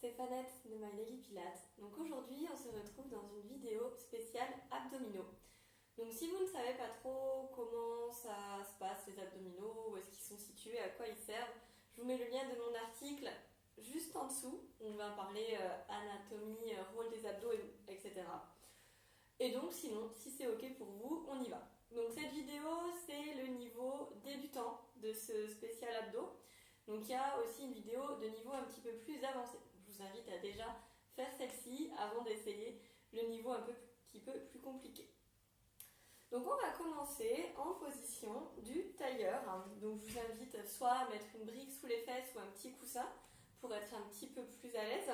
Stéphannette de My Daily Pilates. Donc aujourd'hui, on se retrouve dans une vidéo spéciale abdominaux. Donc si vous ne savez pas trop comment ça se passe les abdominaux, où est-ce qu'ils sont situés, à quoi ils servent, je vous mets le lien de mon article juste en dessous. On va parler anatomie, rôle des abdos, etc. Et donc sinon, si c'est ok pour vous, on y va. Donc cette vidéo, c'est le niveau débutant de ce spécial abdos. Donc il y a aussi une vidéo de niveau un petit peu plus avancé. Je vous invite à déjà faire celle-ci avant d'essayer le niveau un petit peu plus compliqué. Donc on va commencer en position du tailleur. Donc je vous invite soit à mettre une brique sous les fesses ou un petit coussin pour être un petit peu plus à l'aise.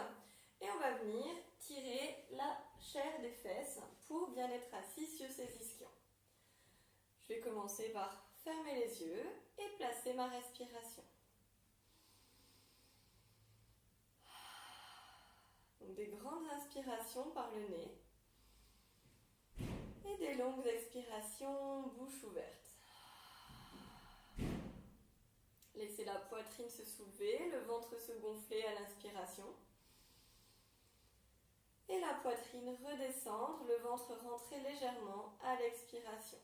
Et on va venir tirer la chair des fesses pour bien être assis sur ces ischions. Je vais commencer par fermer les yeux et placer ma respiration. Donc des grandes inspirations par le nez et des longues expirations bouche ouverte. Laissez la poitrine se soulever, le ventre se gonfler à l'inspiration. Et la poitrine redescendre, le ventre rentrer légèrement à l'expiration.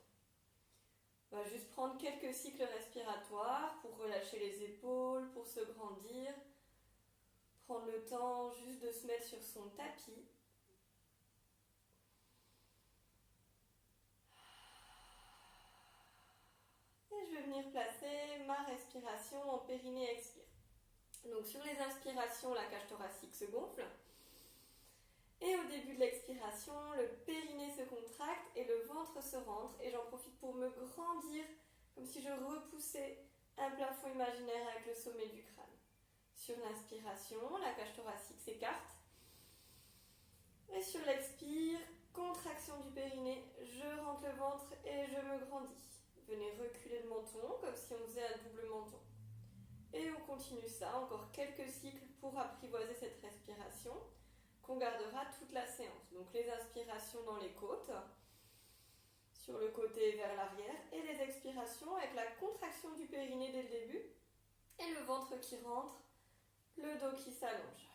On va juste prendre quelques cycles respiratoires pour relâcher les épaules, pour se grandir. Prendre le temps juste de se mettre sur son tapis. Et je vais venir placer ma respiration en périnée expire. Donc sur les inspirations, la cage thoracique se gonfle. Et au début de l'expiration, le périnée se contracte et le ventre se rentre. Et j'en profite pour me grandir, comme si je repoussais un plafond imaginaire avec le sommet du crâne. Sur l'inspiration, la cage thoracique s'écarte. Et sur l'expire, contraction du périnée, je rentre le ventre et je me grandis. Venez reculer le menton, comme si on faisait un double menton. Et on continue ça, encore quelques cycles pour apprivoiser cette respiration, qu'on gardera toute la séance. Donc les inspirations dans les côtes, sur le côté vers l'arrière, et les expirations avec la contraction du périnée dès le début, et le ventre qui rentre, le dos qui s'allonge.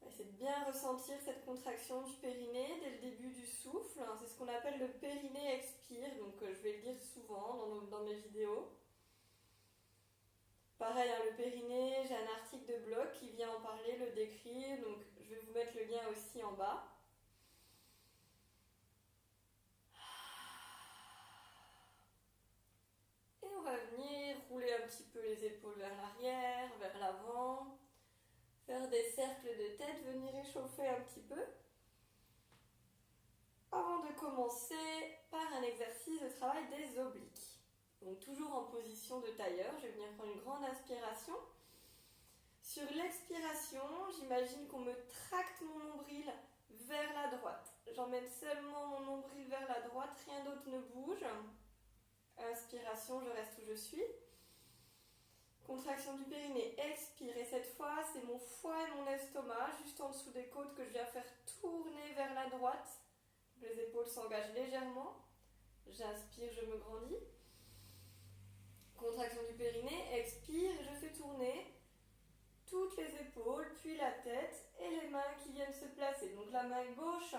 Essayez de bien ressentir cette contraction du périnée dès le début du souffle. C'est ce qu'on appelle le périnée expire, donc je vais le dire souvent dans mes vidéos. Pareil, le périnée, j'ai un article de blog qui vient en parler, le décrire, donc je vais vous mettre le lien aussi en bas. Et on va venir rouler un petit peu les épaules vers l'arrière, vers l'avant. Faire des cercles de tête, venir échauffer un petit peu. Avant de commencer par un exercice de travail des obliques. Donc toujours en position de tailleur, je vais venir prendre une grande inspiration. Sur l'expiration, j'imagine qu'on me tracte mon nombril vers la droite. J'emmène seulement mon nombril vers la droite, rien d'autre ne bouge. Inspiration, je reste où je suis. Contraction du périnée, expire. Et cette fois, c'est mon foie et mon estomac, juste en dessous des côtes, que je viens faire tourner vers la droite. Les épaules s'engagent légèrement. J'inspire, je me grandis. Contraction du périnée, expire, je fais tourner toutes les épaules, puis la tête et les mains qui viennent se placer. Donc la main gauche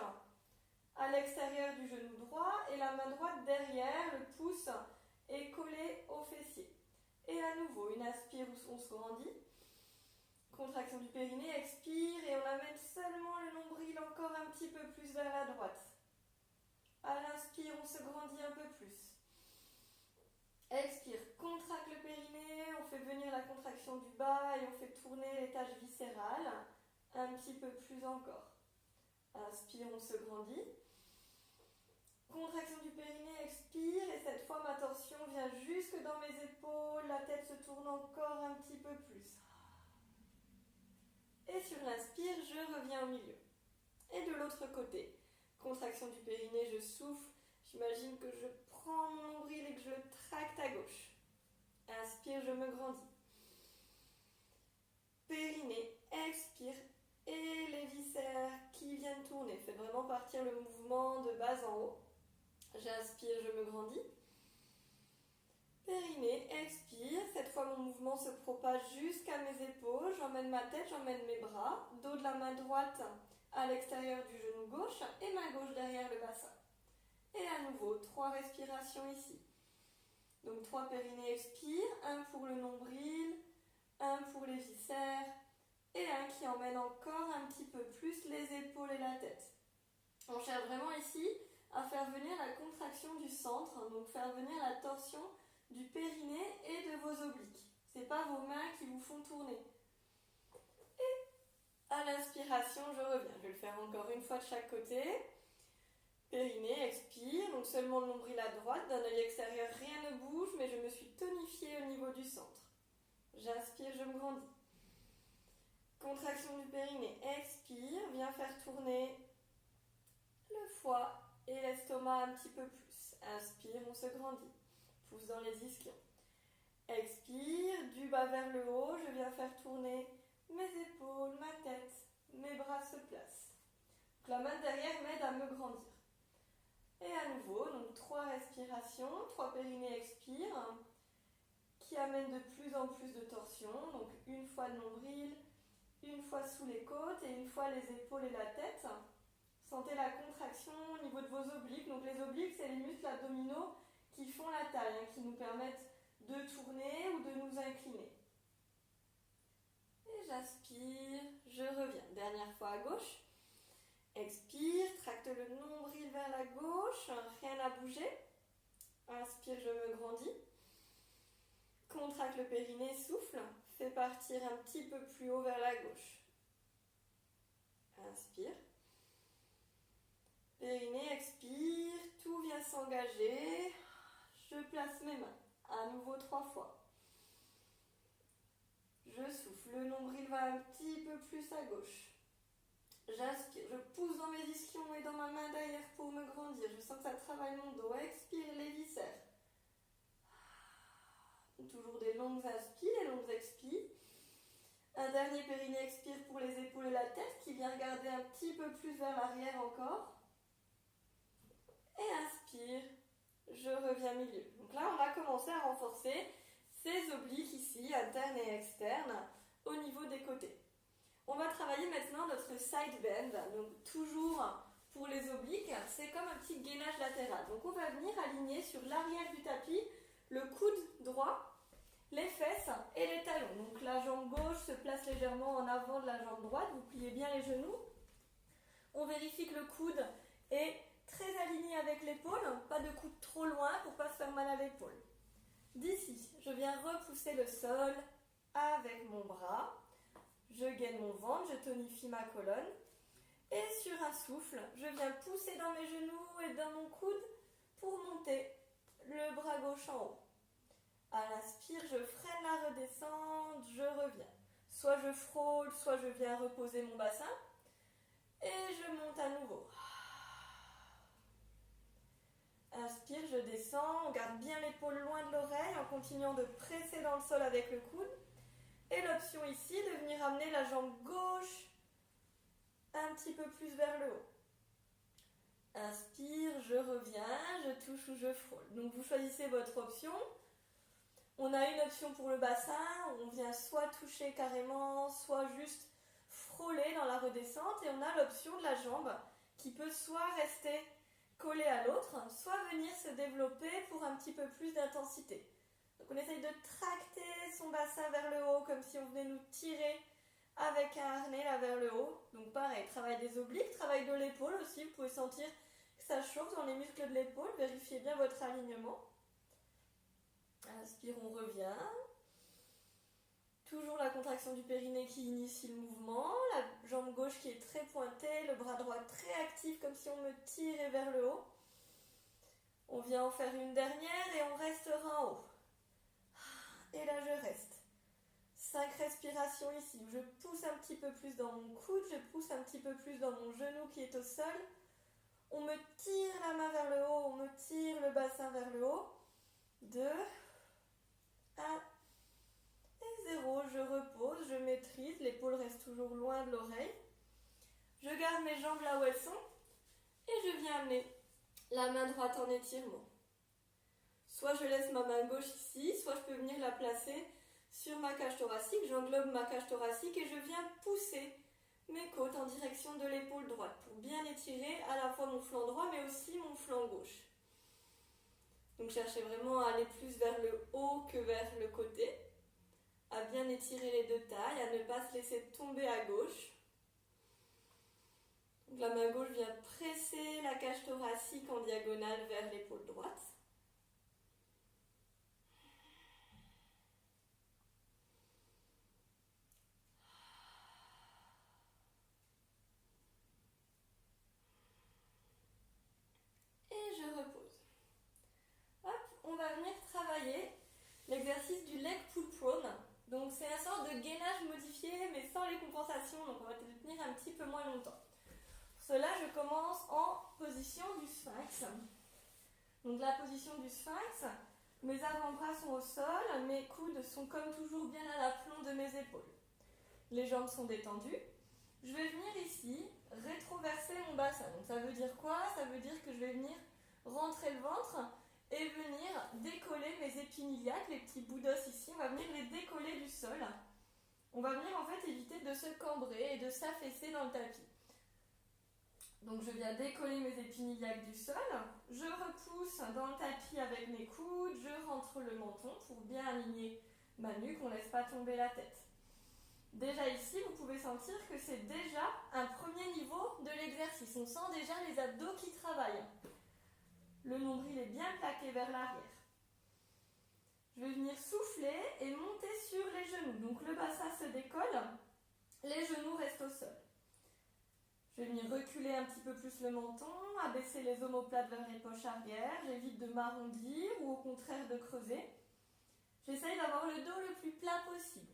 à l'extérieur du genou droit et la main droite derrière, le pouce est collé au fessier. Et à nouveau, une inspire où on se grandit. Contraction du périnée, expire et on amène seulement le nombril encore un petit peu plus vers la droite. À l'inspire, on se grandit un peu plus. Expire, contracte le périnée, on fait venir la contraction du bas et on fait tourner les taches viscérales. Un petit peu plus encore. Inspire, on se grandit. Contraction du périnée, expire et cette fois ma torsion vient jusque dans mes épaules, la tête se tourne encore un petit peu plus. Et sur l'inspire, je reviens au milieu. Et de l'autre côté, contraction du périnée, je souffle. J'imagine que je prends mon nombril et que je le tracte à gauche. Inspire, je me grandis. Périnée, expire. Et les viscères qui viennent tourner. Faites vraiment partir le mouvement de bas en haut. J'inspire, je me grandis. Périnée, expire. Cette fois, mon mouvement se propage jusqu'à mes épaules, j'emmène ma tête, j'emmène mes bras, dos de la main droite à l'extérieur du genou gauche et main gauche derrière le bassin. Et à nouveau, 3 respirations ici. Donc 3 périnées expire, un pour le nombril, un pour les viscères et un qui emmène encore un petit peu plus les épaules et la tête. On cherche vraiment ici à faire venir la contraction du centre, donc faire venir la torsion du périnée et de vos obliques. Ce n'est pas vos mains qui vous font tourner. Et à l'inspiration, je reviens. Je vais le faire encore une fois de chaque côté. Périnée, expire, donc seulement le nombril à droite. D'un œil extérieur, rien ne bouge, mais je me suis tonifiée au niveau du centre. J'inspire, je me grandis. Contraction du périnée, expire, viens faire tourner le foie et l'estomac un petit peu plus. Inspire, on se grandit. Pousse dans les ischions. Expire, du bas vers le haut, je viens faire tourner mes épaules, ma tête, mes bras se placent. Donc la main derrière m'aide à me grandir. Et à nouveau, donc 3 respirations, 3 périnées expire, qui amènent de plus en plus de torsion. Donc une fois le nombril, une fois sous les côtes et une fois les épaules et la tête. Sentez la contraction au niveau de vos obliques. Donc les obliques, c'est les muscles abdominaux qui font la taille, qui nous permettent de tourner ou de nous incliner. Et j'aspire, je reviens. Dernière fois à gauche. Expire, tracte le nombril vers la gauche, rien à bouger. Inspire, je me grandis. Contracte le périnée, souffle. Fais partir un petit peu plus haut vers la gauche. Inspire. Périnée, expire, tout vient s'engager. Je place mes mains, à nouveau 3 fois. Je souffle, le nombril va un petit peu plus à gauche. J'inspire, je pousse dans mes ischions et dans ma main derrière pour me grandir. Je sens que ça travaille mon dos. Expire les viscères. Toujours des longues inspires et longues expires. Un dernier périnée expire pour les épaules et la tête qui vient regarder un petit peu plus vers l'arrière encore. Et inspire, je reviens milieu. Donc là, on va commencer à renforcer ces obliques ici, internes et externes, au niveau des côtés. On va travailler maintenant notre side bend. Donc toujours pour les obliques, c'est comme un petit gainage latéral. Donc on va venir aligner sur l'arrière du tapis le coude droit, les fesses et les talons. Donc la jambe gauche se place légèrement en avant de la jambe droite. Vous pliez bien les genoux. On vérifie que le coude est très aligné avec l'épaule, pas de coude trop loin pour ne pas se faire mal à l'épaule. D'ici, je viens repousser le sol avec mon bras. Je gaine mon ventre, je tonifie ma colonne. Et sur un souffle, je viens pousser dans mes genoux et dans mon coude pour monter le bras gauche en haut. À l'inspire, je freine la redescente, je reviens. Soit je frôle, soit je viens reposer mon bassin. Et je monte à nouveau. Inspire, je descends, on garde bien l'épaule loin de l'oreille en continuant de presser dans le sol avec le coude. Et l'option ici de venir amener la jambe gauche un petit peu plus vers le haut. Inspire, je reviens, je touche ou je frôle. Donc vous choisissez votre option. On a une option pour le bassin, on vient soit toucher carrément, soit juste frôler dans la redescente. Et on a l'option de la jambe qui peut soit rester collée à l'autre, soit venir se développer pour un petit peu plus d'intensité. Donc on essaye de tracter son bassin vers le haut comme si on venait nous tirer avec un harnais là vers le haut. Donc pareil, travail des obliques, travail de l'épaule aussi. Vous pouvez sentir que ça chauffe dans les muscles de l'épaule. Vérifiez bien votre alignement. Inspire, on revient. Toujours la contraction du périnée qui initie le mouvement. La jambe gauche qui est très pointée, le bras droit très actif comme si on me tirait vers le haut. On vient en faire une dernière et on restera en haut. Et là je reste. 5 respirations ici, où je pousse un petit peu plus dans mon coude, je pousse un petit peu plus dans mon genou qui est au sol. On me tire la main vers le haut, on me tire le bassin vers le haut. 2, 1 et 0. Je repose, je maîtrise, l'épaule reste toujours loin de l'oreille. Je garde mes jambes là où elles sont et je viens amener la main droite en étirement. Soit je laisse ma main gauche ici, soit je peux venir la placer sur ma cage thoracique, j'englobe ma cage thoracique et je viens pousser mes côtes en direction de l'épaule droite pour bien étirer à la fois mon flanc droit mais aussi mon flanc gauche. Donc cherchez vraiment à aller plus vers le haut que vers le côté, à bien étirer les deux tailles, à ne pas se laisser tomber à gauche. Donc la main gauche vient presser la cage thoracique en diagonale vers l'épaule droite. Et je repose. Hop, on va venir travailler l'exercice du leg pull prone. Donc c'est une sorte de gainage modifié mais sans les compensations, donc on va tenir un petit peu moins longtemps. Pour cela, je commence en position du sphinx. Donc la position du sphinx, mes avant-bras sont au sol, mes coudes sont comme toujours bien à l'aplomb de mes épaules. Les jambes sont détendues. Je vais venir ici rétroverser mon bassin. Donc ça veut dire quoi? Ça veut dire que je vais venir rentrer le ventre et venir décoller mes épiniliaques, les petits bouts d'os ici, on va venir les décoller du sol. On va venir en fait éviter de se cambrer et de s'affaisser dans le tapis. Donc je viens décoller mes épiniliaques du sol, je repousse dans le tapis avec mes coudes, je rentre le menton pour bien aligner ma nuque, on ne laisse pas tomber la tête. Déjà ici, vous pouvez sentir que c'est déjà un premier niveau de l'exercice. On sent déjà les abdos qui travaillent. Le nombril est bien plaqué vers l'arrière. Je vais venir souffler et monter sur les genoux. Donc le bassin se décolle, les genoux restent au sol. Je vais venir reculer un petit peu plus le menton, abaisser les omoplates vers les poches arrière. J'évite de m'arrondir ou au contraire de creuser. J'essaye d'avoir le dos le plus plat possible.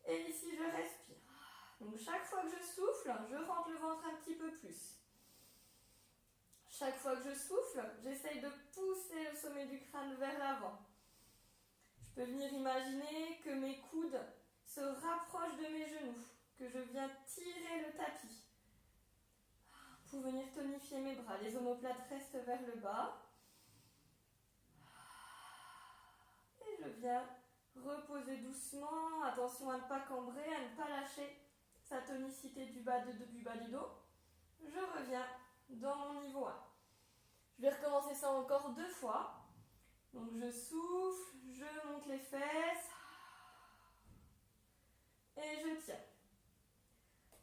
Et ici, je respire. Donc chaque fois que je souffle, je rentre le ventre un petit peu plus. Chaque fois que je souffle, j'essaye de pousser le sommet du crâne vers l'avant. Je peux venir imaginer que mes coudes se rapprochent de mes genoux, que je viens tirer le tapis. Pour venir tonifier mes bras, les omoplates restent vers le bas. Et je viens reposer doucement, attention à ne pas cambrer, à ne pas lâcher sa tonicité du bas du dos. Je reviens dans mon niveau 1. Je vais recommencer ça encore 2 fois. Donc je souffle, je monte les fesses et je tiens.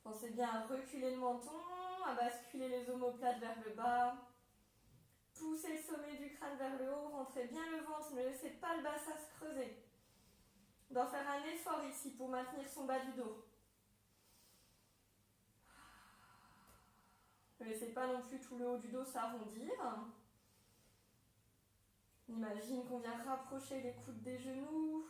Pensez bien à reculer le menton, à basculer les omoplates vers le bas. Poussez le sommet du crâne vers le haut, rentrez bien le ventre, ne laissez pas le bassin se creuser. On doit faire un effort ici pour maintenir son bas du dos. Ne laissez pas non plus tout le haut du dos s'arrondir. On imagine qu'on vient rapprocher les coudes des genoux.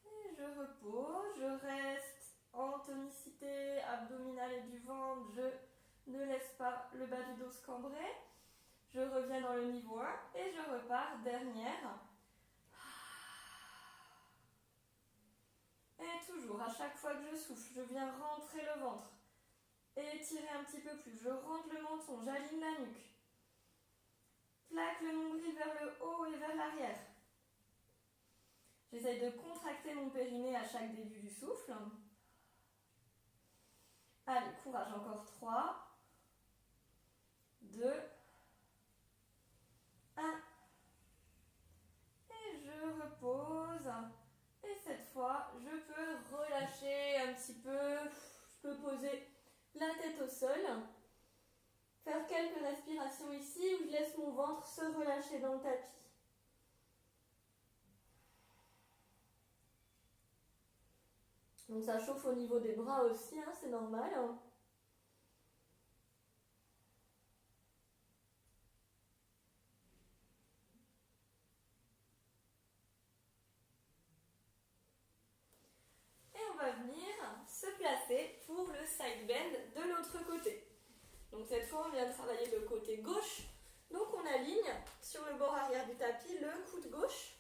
Et je repose, je reste en tonicité abdominale et du ventre. Je ne laisse pas le bas du dos se cambrer. Je reviens dans le niveau 1 et je repars dernière. Et toujours, à chaque fois que je souffle, je viens rentrer le ventre. Et étirer un petit peu plus. Je rentre le menton, j'aligne la nuque. Plaque le nombril vers le haut et vers l'arrière. J'essaye de contracter mon périnée à chaque début du souffle. Allez, courage, encore 3, 2, 1. Et je repose. Et cette fois, je peux relâcher un petit peu. Je peux poser la tête au sol. Faire quelques respirations ici où je laisse mon ventre se relâcher dans le tapis. Donc ça chauffe au niveau des bras aussi, hein, c'est normal. Et on va venir se placer pour le side bend de l'autre côté. Donc cette fois, on vient travailler le côté gauche. Donc on aligne sur le bord arrière du tapis le coude gauche,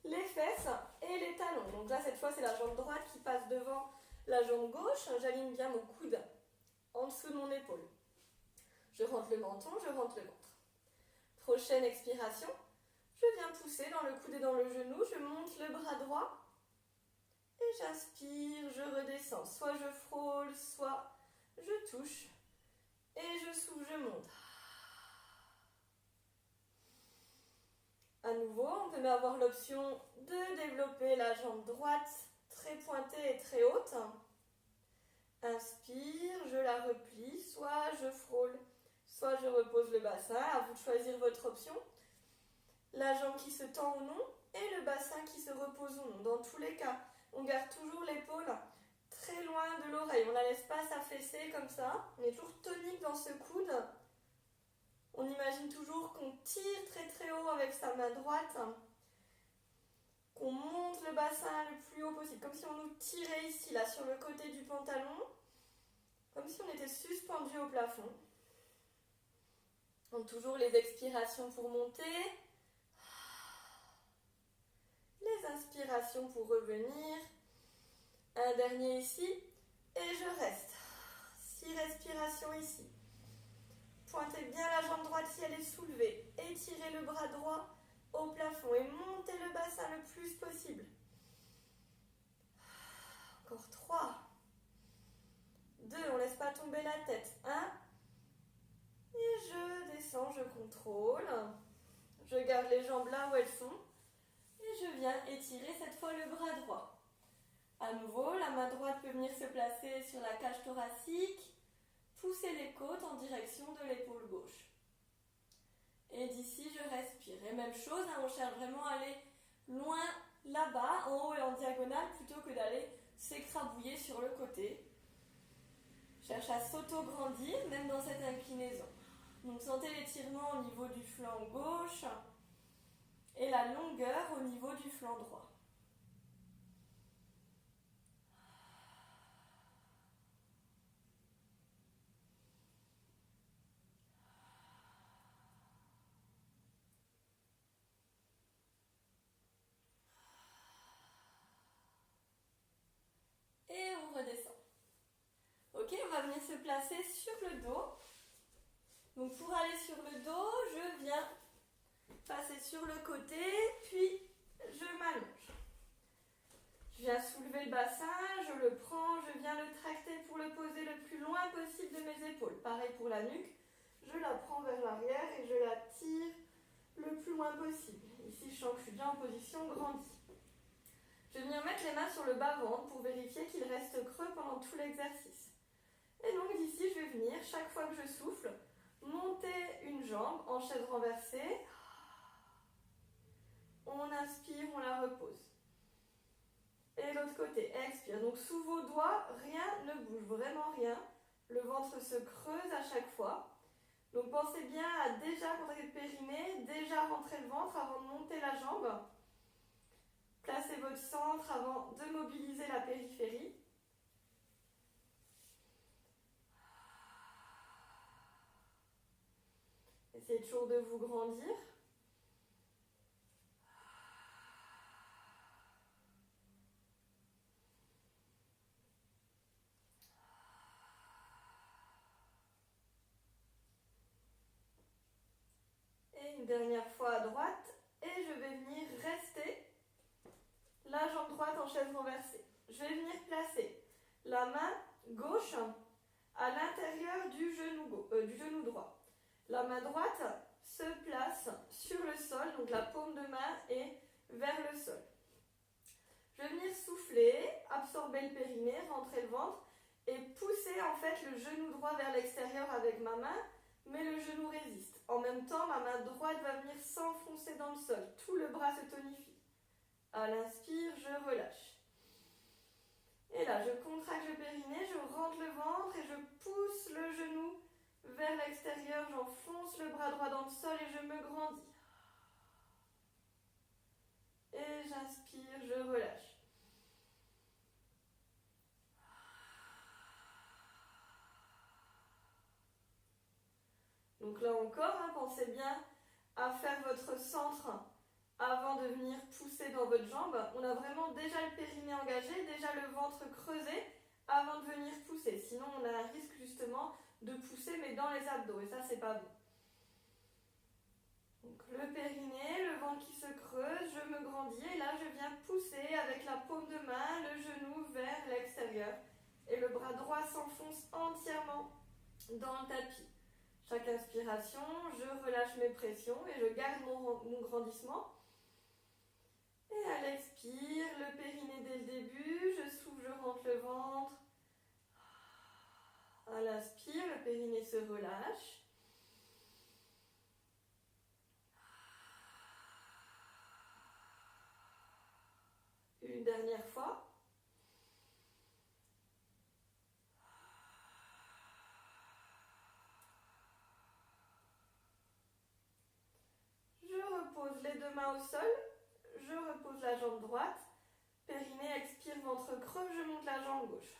les fesses et les talons. Donc là, cette fois, c'est la jambe droite qui passe devant la jambe gauche. J'aligne bien mon coude en dessous de mon épaule. Je rentre le menton, je rentre le ventre. Prochaine expiration, Je viens pousser dans le coude et dans le genou, je monte le bras droit. Et j'inspire, je redescends. Soit je frôle, soit je touche. Et je souffle, je monte. À nouveau, on peut avoir l'option de développer la jambe droite très pointée et très haute. Inspire, je la replie, soit je frôle, soit je repose le bassin. À vous de choisir votre option. La jambe qui se tend ou non et le bassin qui se repose ou non. Dans tous les cas, on garde toujours l'épaule très loin de l'oreille. On ne la laisse pas s'affaisser comme ça. On est toujours tonique dans ce coude. On imagine toujours qu'on tire très très haut avec sa main droite, qu'on monte le bassin le plus haut possible, comme si on nous tirait ici, là, sur le côté du pantalon, comme si on était suspendu au plafond. Donc toujours les expirations pour monter, les inspirations pour revenir. Un dernier ici, et je reste. 6 respirations ici. Pointez bien la jambe droite si elle est soulevée. Étirez le bras droit au plafond et montez le bassin le plus possible. Encore 3. 2, on ne laisse pas tomber la tête. 1. Et je descends, je contrôle. Je garde les jambes là où elles sont. Et je viens étirer cette fois le bras droit. À nouveau, la main droite peut venir se placer sur la cage thoracique. Poussez les côtes en direction de l'épaule gauche. Et d'ici, je respire. Et même chose, on cherche vraiment à aller loin là-bas, en haut et en diagonale, plutôt que d'aller s'écrabouiller sur le côté. Cherche à s'auto-grandir, même dans cette inclinaison. Donc sentez l'étirement au niveau du flanc gauche et la longueur au niveau du flanc droit. Et on redescend. Ok, on va venir se placer sur le dos. Donc pour aller sur le dos, je viens passer sur le côté, puis je m'allonge. Je viens soulever le bassin, je le prends, je viens le tracter pour le poser le plus loin possible de mes épaules. Pareil pour la nuque, je la prends vers l'arrière et je la tire le plus loin possible. Ici, je sens que je suis bien en position grandie. Je vais venir mettre les mains sur le bas-ventre pour vérifier qu'il reste creux pendant tout l'exercice. Et donc d'ici, je vais venir, chaque fois que je souffle, monter une jambe en chaise renversée. On inspire, on la repose. Et l'autre côté, expire. Donc sous vos doigts, rien ne bouge, vraiment rien. Le ventre se creuse à chaque fois. Donc pensez bien à déjà contracter le périnée, déjà rentrer le ventre avant de monter la jambe. Placez votre centre avant de mobiliser la périphérie. Essayez toujours de vous grandir. Et une dernière fois à droite. Et je vais venir rester la jambe droite en chaise renversée. Je vais venir placer la main gauche à l'intérieur du genou droit. La main droite se place sur le sol, donc la paume de main est vers le sol. Je vais venir souffler, absorber le périnée, rentrer le ventre et pousser en fait le genou droit vers l'extérieur avec ma main, mais le genou résiste. En même temps, ma main droite va venir s'enfoncer dans le sol. Tout le bras se tonifie. À l'inspire, je relâche. Et là, je contracte le périnée, je rentre le ventre et je pousse le genou vers l'extérieur. J'enfonce le bras droit dans le sol et je me grandis. Et j'inspire, je relâche. Donc là encore, pensez bien à faire votre centre avant de venir pousser dans votre jambe. On a vraiment déjà le périnée engagé, déjà le ventre creusé avant de venir pousser. Sinon, on a un risque justement de pousser mais dans les abdos et ça, c'est pas bon. Donc le périnée, le ventre qui se creuse, je me grandis et là je viens pousser avec la paume de main le genou vers l'extérieur et le bras droit s'enfonce entièrement dans le tapis. Chaque inspiration, je relâche mes pressions et je garde mon grandissement. Et à l'expire, le périnée dès le début, je souffle, je rentre le ventre. À l'inspire, le périnée se relâche. Une dernière fois. Je repose les deux mains au sol. Je repose la jambe droite. Périnée, expire, ventre creux, je monte la jambe gauche.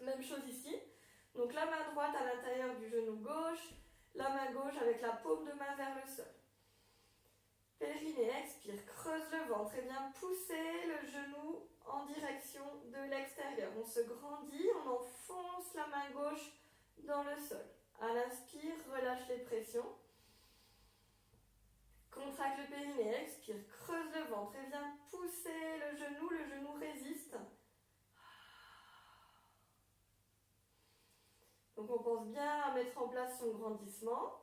Même chose ici. Donc la main droite à l'intérieur du genou gauche. La main gauche avec la paume de main vers le sol. Périnée, expire, creuse le ventre et vient pousser le genou en direction de l'extérieur. On se grandit, on enfonce la main gauche dans le sol. À l'inspire, relâche les pressions. Contracte le périnée, expire, creuse le ventre et vient pousser le genou résiste. Donc on pense bien à mettre en place son grandissement.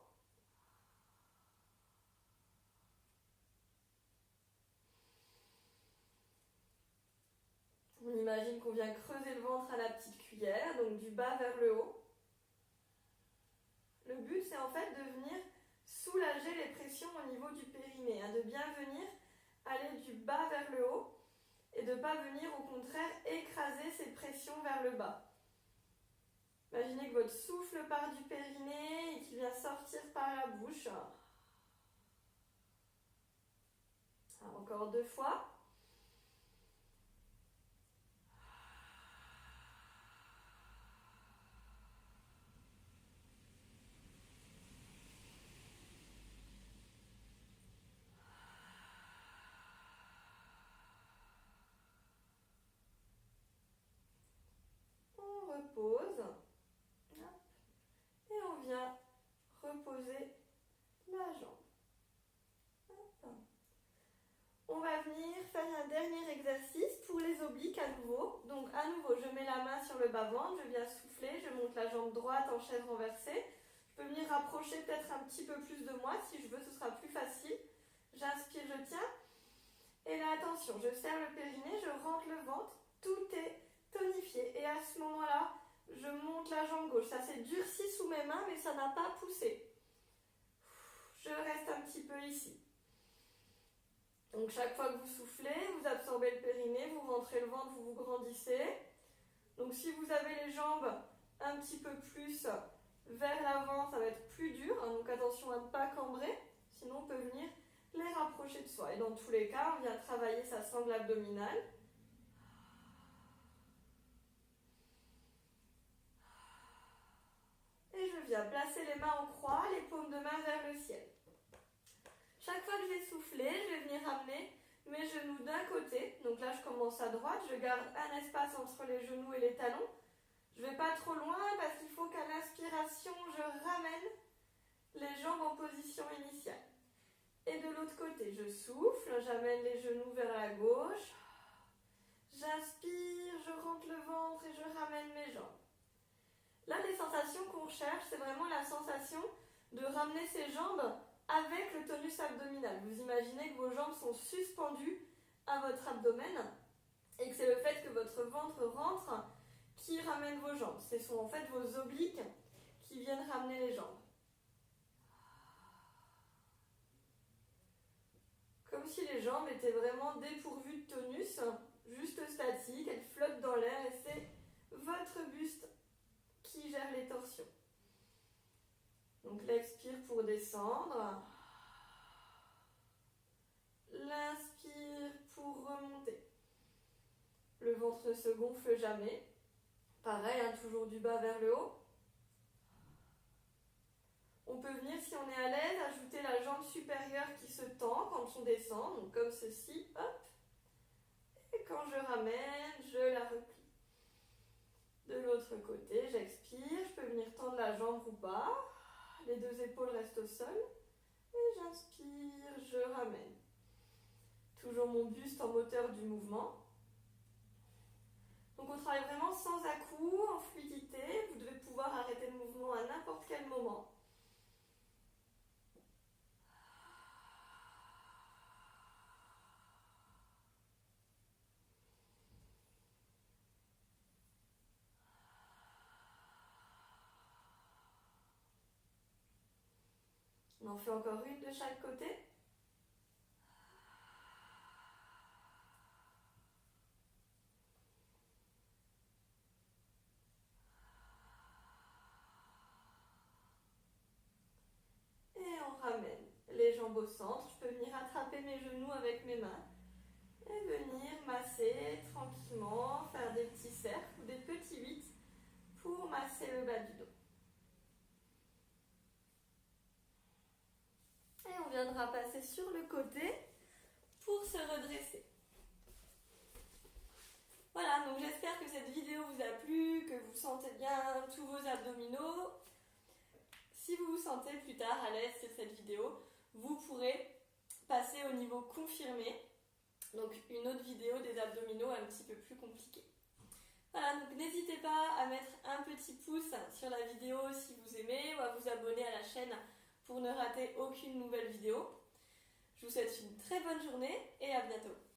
On imagine qu'on vient creuser le ventre à la petite cuillère, donc du bas vers le haut. Le but, c'est en fait de venir soulager les pressions au niveau du périnée, de bien venir aller du bas vers le haut et de ne pas venir au contraire écraser ces pressions vers le bas. Imaginez que votre souffle part du périnée et qu'il vient sortir par la bouche. Encore 2 fois. On repose. Et on vient reposer la jambe. On va venir faire un dernier exercice pour les obliques à nouveau. Donc à nouveau, je mets la main sur le bas-ventre, je viens souffler, je monte la jambe droite en chaise renversée. Je peux venir rapprocher peut-être un petit peu plus de moi, si je veux, ce sera plus facile. J'inspire, je tiens. Et là, attention, je serre le périnée, je rentre le ventre, tout est tonifié. Et à ce moment-là, je monte la jambe gauche. Ça s'est durci sous mes mains, mais ça n'a pas poussé. Je reste un petit peu ici. Donc chaque fois que vous soufflez, vous absorbez le périnée, vous rentrez le ventre, vous vous grandissez. Donc si vous avez les jambes un petit peu plus vers l'avant, ça va être plus dur. Donc attention à ne pas cambrer, sinon on peut venir les rapprocher de soi. Et dans tous les cas, on vient travailler sa sangle abdominale. Et je viens placer les mains en croix, les paumes de main vers le ciel. Chaque fois que je vais souffler, je vais venir amener mes genoux d'un côté. Donc là, je commence à droite. Je garde un espace entre les genoux et les talons. Je ne vais pas trop loin parce qu'il faut qu'à l'inspiration, je ramène les jambes en position initiale. Et de l'autre côté, je souffle. J'amène les genoux vers la gauche. J'inspire, je rentre le ventre et je ramène mes jambes. Là, les sensations qu'on cherche, c'est vraiment la sensation de ramener ses jambes avec le tonus abdominal. Vous imaginez que vos jambes sont suspendues à votre abdomen et que c'est le fait que votre ventre rentre qui ramène vos jambes. Ce sont en fait vos obliques qui viennent ramener les jambes. Comme si les jambes étaient vraiment dépourvues de tonus, juste statiques, elles flottent dans l'air et c'est votre buste qui gère les torsions. Donc l'expire pour descendre. L'inspire pour remonter. Le ventre ne se gonfle jamais. Pareil, toujours du bas vers le haut. On peut venir, si on est à l'aise, ajouter la jambe supérieure qui se tend quand on descend, donc comme ceci, hop. Et quand je ramène, je la replie. De l'autre côté, j'expire, je peux venir tendre la jambe ou pas. Les deux épaules restent au sol. Et j'inspire, je ramène. Toujours mon buste en moteur du mouvement. Donc on travaille vraiment sans à-coups, en fluidité. Vous devez pouvoir arrêter le mouvement à n'importe quel moment. On en fait encore une de chaque côté. Et on ramène les jambes au centre. Je peux venir attraper mes genoux avec mes mains. Et venir masser tranquillement, faire des petits cercles ou des petits 8 pour masser le bas du dos. Et on viendra passer sur le côté pour se redresser. Voilà, donc j'espère que cette vidéo vous a plu, que vous sentez bien tous vos abdominaux. Si vous vous sentez plus tard à l'aise sur cette vidéo, vous pourrez passer au niveau confirmé. Donc une autre vidéo des abdominaux un petit peu plus compliquée. Voilà, donc n'hésitez pas à mettre un petit pouce sur la vidéo si vous aimez ou à vous abonner à la chaîne pour ne rater aucune nouvelle vidéo. Je vous souhaite une très bonne journée et à bientôt.